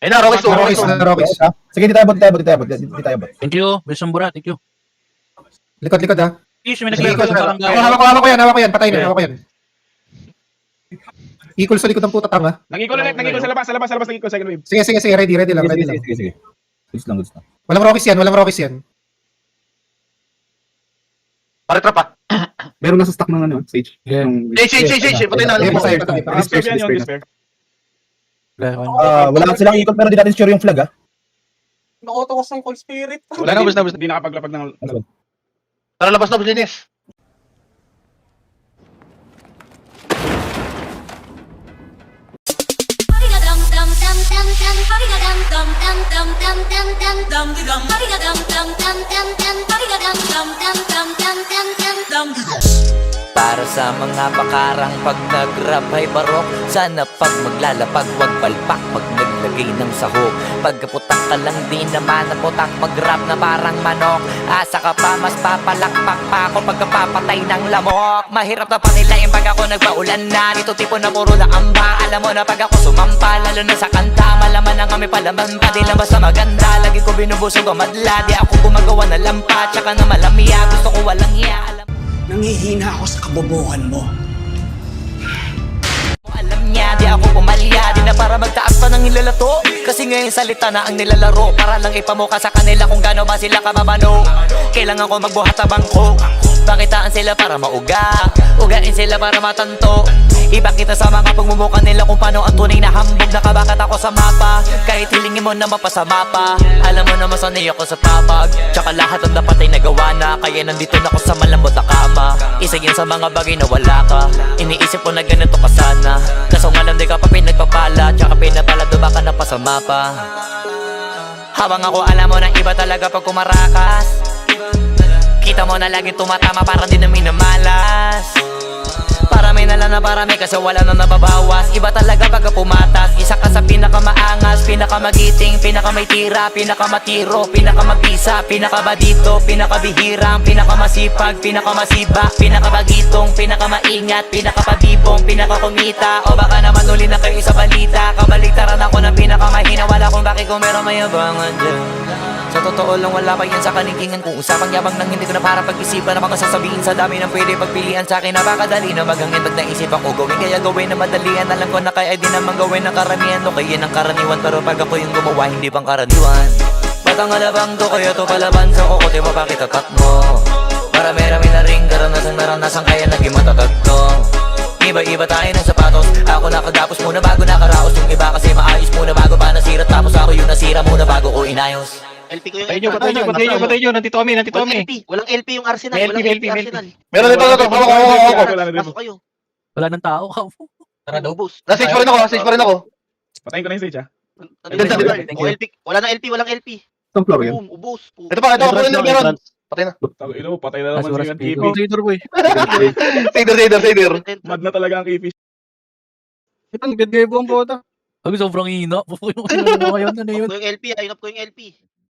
Ayun na, Rockies to. Rockies. Sige, di tayo bot. Thank you. Wilson Bura, thank you. Likod ha. Yes, may Sige, nag-iikot sa barangay. hawak ko yan. Patay na, hawak ko yan. Equal sa likod ng puta tanga. Nag-equal ulit, nag-equal sa labas, nag-equal second wave. Sige, ready lang. Sige. Goods lang. Walang Rockies yan. Pare trap pa. Meron nasa stock ng ano, Sage. Yeah. Sage. Patay na. Sige, patay. Despair yan yung despair. Wala silang ikot pero di natin sure yung flag Nakotokas ng cold spirit. Wala na, basta. Hindi nakapaglapag ng... Tara, labas na, Linis. Para sa mga pakarang pag nag-rap ay barok, sana pag maglalapag wag palpak pag naglagay ng sahog. Pagkaputak ka lang di naman na putak, mag-rap na parang manok. Asa ka pa mas papalakpak pa ako pagkapapatay ng lamok. Mahirap na pa nila yung pag ako nagpaulan na, dito tipo na puro laamba. Alam mo na pag ako sumampa, lalo na sa kanta, malaman na kami palaman pa, di lang basta maganda. Lagi ko binubusog ang madla, di ako gumagawa na lampa, tsaka na malamya, gusto ko walang iya. Nangihina ako sa kabobohan mo. Alam niya, di ako pumalya, di na para magtaas pa ng nilalato. Kasi ngayon salita na ang nilalaro, para lang ipamuka sa kanila kung gano ba sila kababano. Kailangan ko magbuhat na bangko, pakitaan sila para mauga, ugain sila para matanto. Ipakita sa mga pagmumuka nila kung paano ang tunay na hambog. Nakabakat ako sa mapa, kahit hilingin mo na mapasama pa. Alam mo na masanay ako sa papag, tsaka lahat ang dapat ay nagawa na. Kaya nandito na ako sa malambot na kama. Isa yan sa mga bagay na wala ka, iniisip ko na ganito ka sana. Kaso alam di ka pa pinagpapala, tsaka pinapalado baka napasama pa. Habang ako alam mo na iba talaga pag kumarakas, kita mo na laging tumatama para di na minamalas. Parami na lang na parami kasi wala na nababawas. Iba talaga pagka pumatas, isa ka sa pinakamaangas, pinakamagiting, pinakamay tira, pinakamatiro, pinakamabisa, pinakabadito, pinakabihirang, pinakamasipag, pinakamasiba, pinakabagitong, pinakamaingat, pinakapabibong, pinakakumita. O baka naman uli na kayo sa balita, kabaligtaran ako ng pinakamahina. Wala kung bakit kung meron mayabangan dyan. Sa totoo lang wala pa yan sa kanintingan. Kung usapang yabang nang hindi ko na para pag-isipan na mga sasabihin sa dami ng pwede pagpilian sa akin. Napakadali na maghangin pag naisip ako gawin, kaya gawin na madalian. Alam ko na kaya di naman gawin ng karamihan, o kaya ng karaniwan. Pero pag ako yung gumawa hindi pang karaniwan. Batang alabang to kaya to palaban sa kukote mo, bakit tatat mo? Marami-rami na ring naranasan kaya naging matatag to. Iba-iba tayo ng sapatos, ako nakagapos muna bago nakaraos. Yung iba kasi maayos muna bago pa nasira, tapos ako yung nasira muna bago ko inayos. LP ko yung Patay nyo. Nandito kami. Walang LP yung Arsenal. May Walang LP. Arsenal. Meron dito. Wala Pasok kayo. Wala ng tao. Tara daw, boss. Nasage pa rin ako. Patayin ko na yung stage, ha? O LP. Wala na LP, walang LP. Itong floor yun. Boom, ubos. Ito pa, meron. Patay na. Patay na naman si KP. Consider boy. Sader. Mad na talaga ang KP. Itong gagay po ang bota. Sabi sobrang hina. Ano yun? Ano yun? Ko yung LP, ayun up ko yung LP.